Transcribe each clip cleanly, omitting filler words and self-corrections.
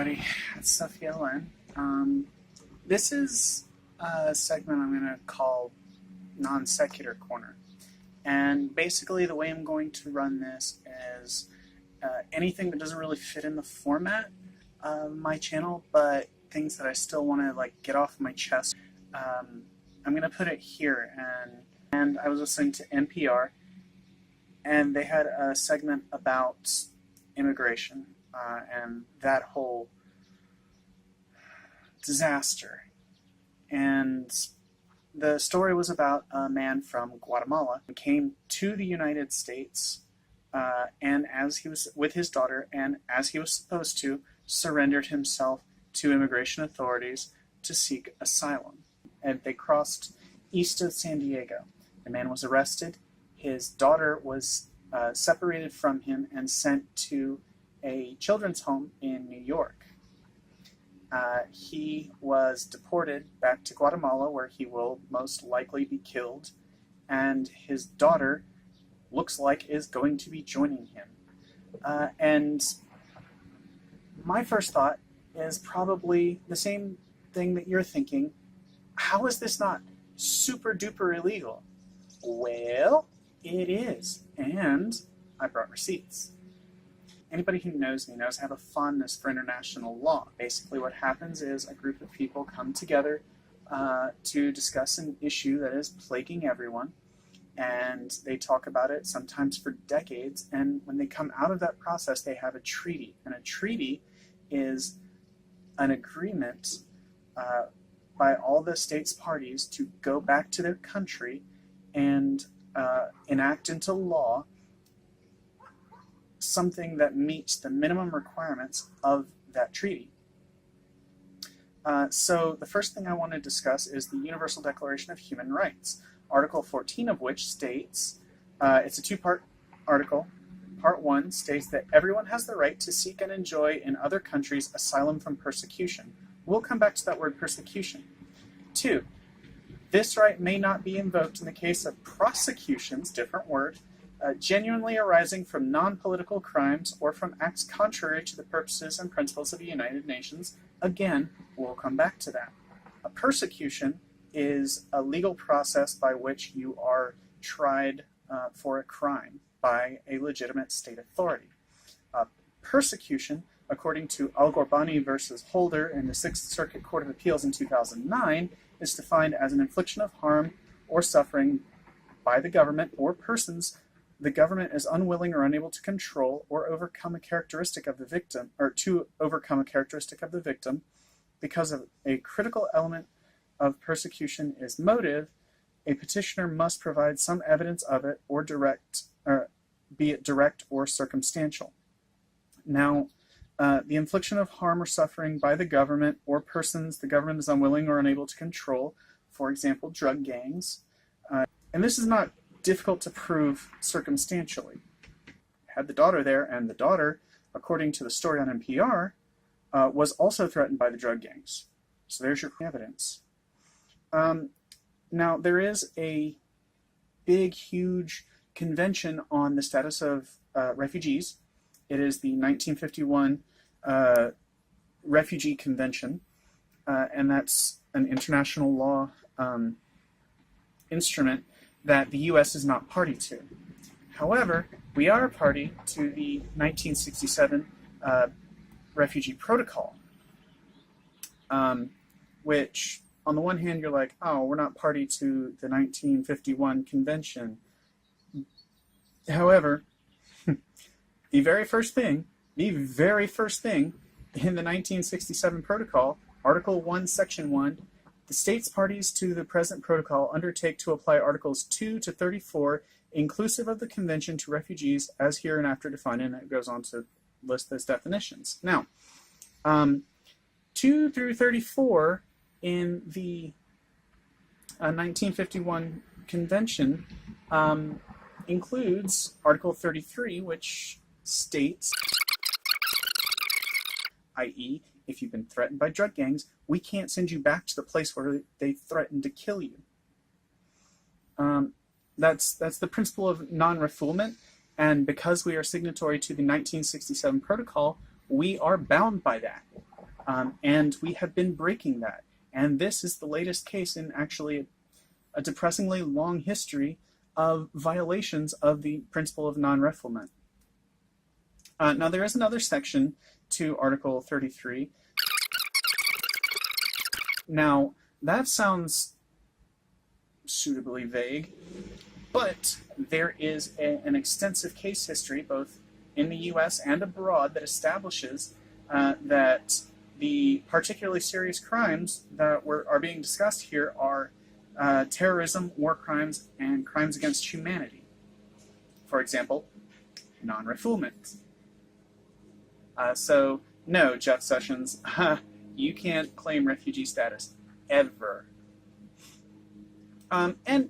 everybody, it's Sophia-Helene. This is a segment I'm going to call Non-Sequitur Corner. And basically the way I'm going to run this is anything that doesn't really fit in the format of my channel, but things that I still want to get off my chest. I'm going to put it here. And I was listening to NPR, and they had a segment about immigration and that whole disaster. And the story was about a man from Guatemala who came to the United States and as he was with his daughter, and as he was supposed to, surrendered himself to immigration authorities to seek asylum. And they crossed east of San Diego. The man was arrested. His daughter was separated from him and sent to a children's home in New York. He was deported back to Guatemala, where he will most likely be killed, and his daughter looks like is going to be joining him. And my first thought is probably the same thing that you're thinking. How is this not super duper illegal? Well, it is, and I brought receipts. Anybody who knows me knows I have a fondness for international law. Basically what happens is a group of people come together to discuss an issue that is plaguing everyone, and they talk about it sometimes for decades, and when they come out of that process they have a treaty. And a treaty is an agreement by all the states parties to go back to their country and enact into law something that meets the minimum requirements of that treaty. So the first thing I want to discuss is the Universal Declaration of Human Rights, Article 14 of which states, it's a two-part article. Part 1 states that everyone has the right to seek and enjoy in other countries asylum from persecution. We'll come back to that word persecution. 2, this right may not be invoked in the case of prosecutions, different word, genuinely arising from non-political crimes or from acts contrary to the purposes and principles of the United Nations. Again, we'll come back to that. A persecution is a legal process by which you are tried for a crime by a legitimate state authority. Persecution, according to Al-Gorbani versus Holder in the Sixth Circuit Court of Appeals in 2009, is defined as an infliction of harm or suffering by the government or persons the government is unwilling or unable to control or overcome a characteristic of the victim, or to overcome a characteristic of the victim, because of a critical element of persecution is motive. A petitioner must provide some evidence of it, or be it direct or circumstantial. Now, the infliction of harm or suffering by the government or persons the government is unwilling or unable to control, for example, drug gangs. And this is not difficult to prove circumstantially. Had the daughter there, and the daughter, according to the story on NPR, was also threatened by the drug gangs. So there's your evidence. Now, there is a big, huge convention on the status of refugees. It is the 1951 Refugee Convention, and that's an international law instrument that the U.S. is not party to. However, we are a party to the 1967 Refugee Protocol, which, on the one hand, you're like, oh, we're not party to the 1951 convention. However, the very first thing in the 1967 Protocol, Article 1, Section 1, the states parties to the present protocol undertake to apply Articles 2 to 34, inclusive of the Convention, to refugees as hereinafter defined, and it goes on to list those definitions. Now, 2 through 34 in the 1951 Convention includes Article 33, which states, i.e., if you've been threatened by drug gangs, we can't send you back to the place where they threatened to kill you. That's the principle of non-refoulement, and because we are signatory to the 1967 Protocol, we are bound by that. And we have been breaking that. And this is the latest case in actually a depressingly long history of violations of the principle of non-refoulement. Now, there is another section to Article 33. Now, that sounds suitably vague, but there is an extensive case history, both in the U.S. and abroad, that establishes that the particularly serious crimes that are being discussed here are terrorism, war crimes, and crimes against humanity. For example, non-refoulement. So, no, Jeff Sessions, you can't claim refugee status, ever. And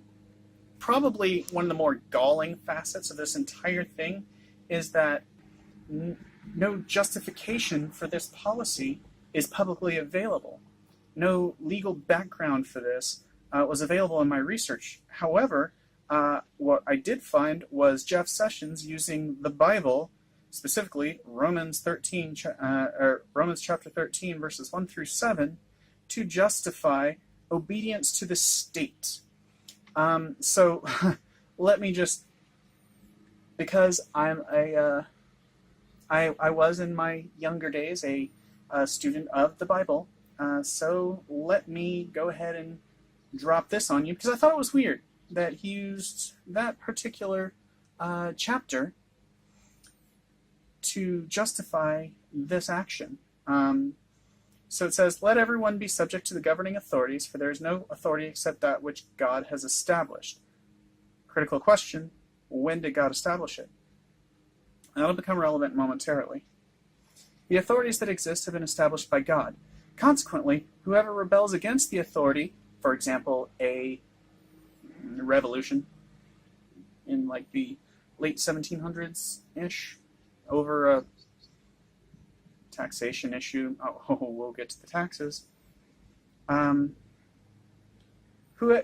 probably one of the more galling facets of this entire thing is that no justification for this policy is publicly available. No legal background for this was available in my research. However, what I did find was Jeff Sessions using the Bible, specifically Romans chapter 13, verses 1 through 7, to justify obedience to the state. So let me just, because I was in my younger days a student of the Bible, so let me go ahead and drop this on you, because I thought it was weird that he used that particular chapter to justify this action. So it says, "Let everyone be subject to the governing authorities, for there is no authority except that which God has established." Critical question, when did God establish it? That'll become relevant momentarily. "The authorities that exist have been established by God. Consequently, whoever rebels against the authority," for example, a revolution in like the late 1700s-ish, over a taxation issue. Oh, we'll get to the taxes.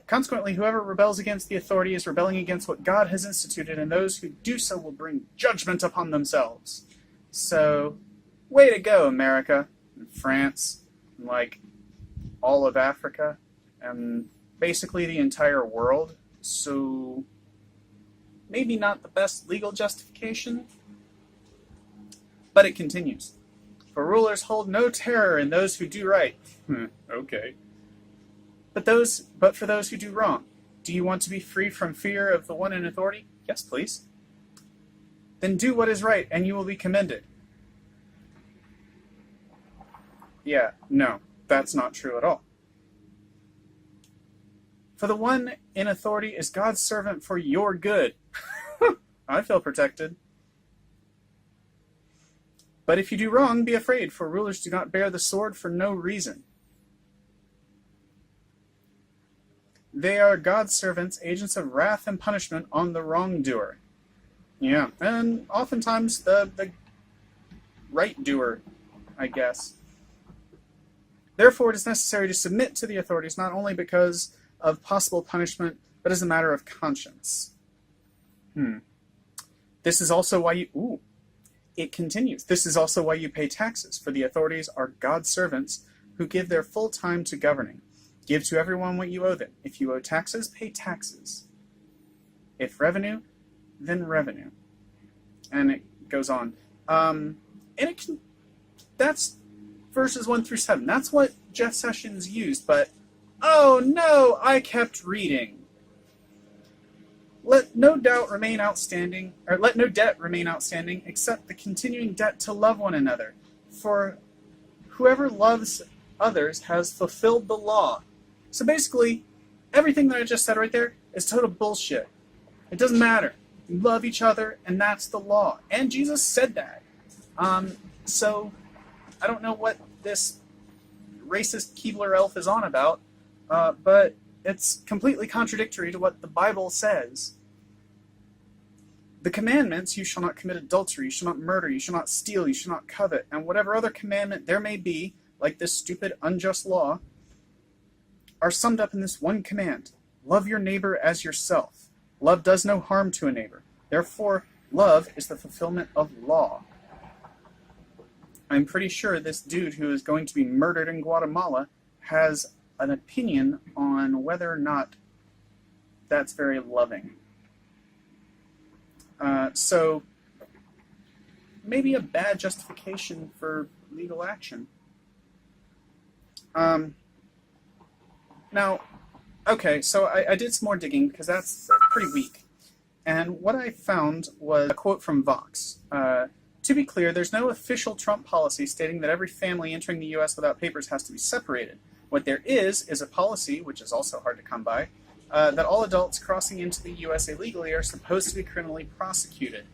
Consequently, whoever rebels against the authority is rebelling against what God has instituted, and those who do so will bring judgment upon themselves. So, way to go, America, and France, and like all of Africa, and basically the entire world. So, maybe not the best legal justification, but it continues. "For rulers hold no terror in those who do right." Okay. But for those who do wrong. Do you want to be free from fear of the one in authority? Yes, please. Then do what is right, and you will be commended. Yeah, no, that's not true at all. "For the one in authority is God's servant for your good." I feel protected. "But if you do wrong, be afraid, for rulers do not bear the sword for no reason. They are God's servants, agents of wrath and punishment on the wrongdoer." Yeah, and oftentimes the right doer, I guess. "Therefore, it is necessary to submit to the authorities, not only because of possible punishment, but as a matter of conscience." This is also why you... It continues. "This is also why you pay taxes, for the authorities are God's servants who give their full time to governing. Give to everyone what you owe them. If you owe taxes, pay taxes. If revenue, then revenue." And it goes on. That's verses 1 through 7. That's what Jeff Sessions used, but oh no, I kept reading. Let no debt remain outstanding, except the continuing debt to love one another. For whoever loves others has fulfilled the law. So basically, everything that I just said right there is total bullshit. It doesn't matter. You love each other, and that's the law. And Jesus said that. So I don't know what this racist Keebler elf is on about, but it's completely contradictory to what the Bible says. The commandments, "You shall not commit adultery, you shall not murder, you shall not steal, you shall not covet," and whatever other commandment there may be, like this stupid, unjust law, are summed up in this one command: love your neighbor as yourself. Love does no harm to a neighbor. Therefore, love is the fulfillment of law. I'm pretty sure this dude who is going to be murdered in Guatemala has an opinion on whether or not that's very loving. So maybe a bad justification for legal action. Now, okay, so I did some more digging because that's pretty weak. And what I found was a quote from Vox. To be clear, there's no official Trump policy stating that every family entering the U.S. without papers has to be separated. What there is a policy, which is also hard to come by, that all adults crossing into the U.S. illegally are supposed to be criminally prosecuted.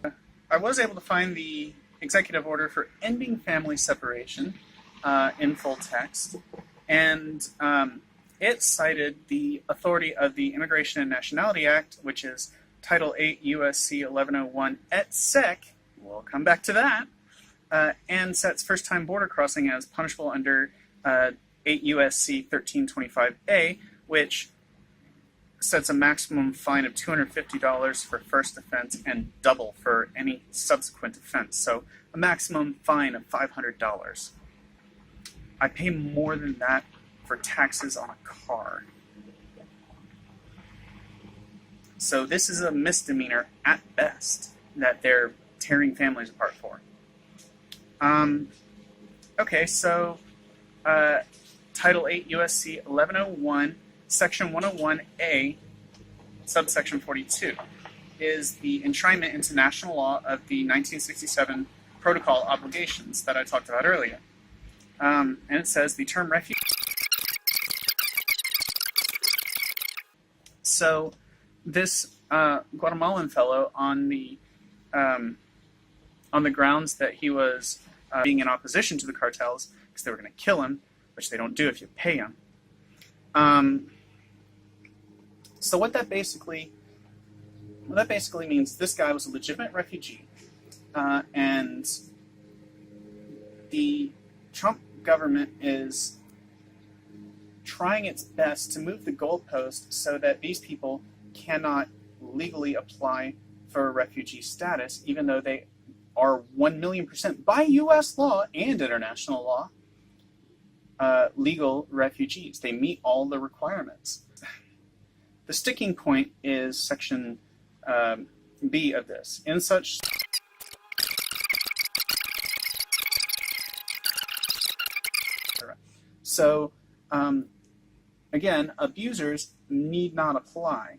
I was able to find the executive order for ending family separation in full text, and it cited the authority of the Immigration and Nationality Act, which is Title 8 U.S.C. 1101 et sec. We'll come back to that, and sets first-time border crossing as punishable under 8 U.S.C. 1325A, which sets a maximum fine of $250 for first offense and double for any subsequent offense. So a maximum fine of $500. I pay more than that for taxes on a car. So this is a misdemeanor at best that they're tearing families apart for. Okay, so Title 8 U.S.C. 1101, Section 101A, subsection 42, is the enshrinement into national law of the 1967 Protocol obligations that I talked about earlier. And it says the term refugee. So this Guatemalan fellow, on the grounds that he was being in opposition to the cartels because they were going to kill him, which they don't do if you pay him. So what that basically means, this guy was a legitimate refugee, and the Trump government is trying its best to move the goalpost so that these people cannot legally apply for refugee status, even though they are 1,000,000% by U.S. law and international law legal refugees. They meet all the requirements. The sticking point is Section B of this. In such so again, abusers need not apply.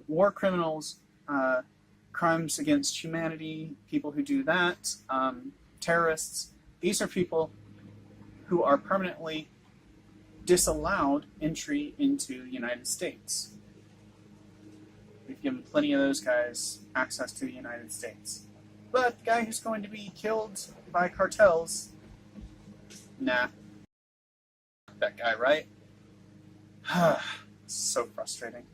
War criminals, crimes against humanity, people who do that, terrorists, these are people who are permanently disallowed entry into the United States. We've given plenty of those guys access to the United States. But the guy who's going to be killed by cartels, nah. That guy, right? So frustrating.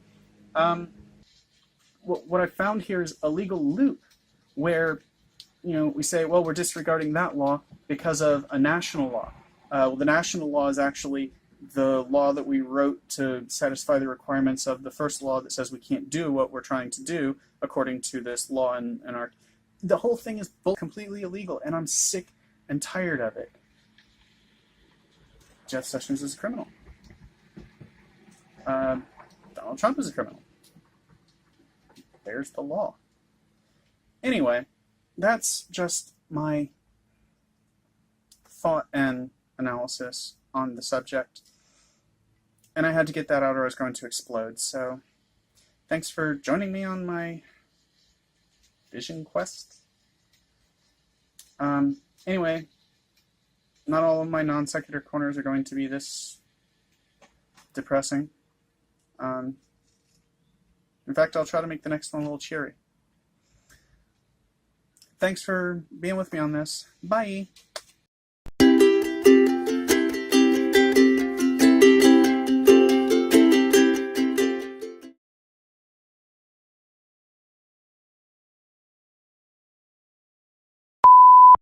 What I found here is a legal loop where, we say, well, we're disregarding that law because of a national law. Well, the national law is actually the law that we wrote to satisfy the requirements of the first law that says we can't do what we're trying to do according to this law in our... The whole thing is completely illegal, and I'm sick and tired of it. Jeff Sessions is a criminal. Donald Trump is a criminal. There's the law. Anyway, that's just my thought and analysis on the subject. And I had to get that out or I was going to explode. So thanks for joining me on my vision quest. Anyway, not all of my non-sequitur corners are going to be this depressing. In fact, I'll try to make the next one a little cheery. Thanks for being with me on this. Bye!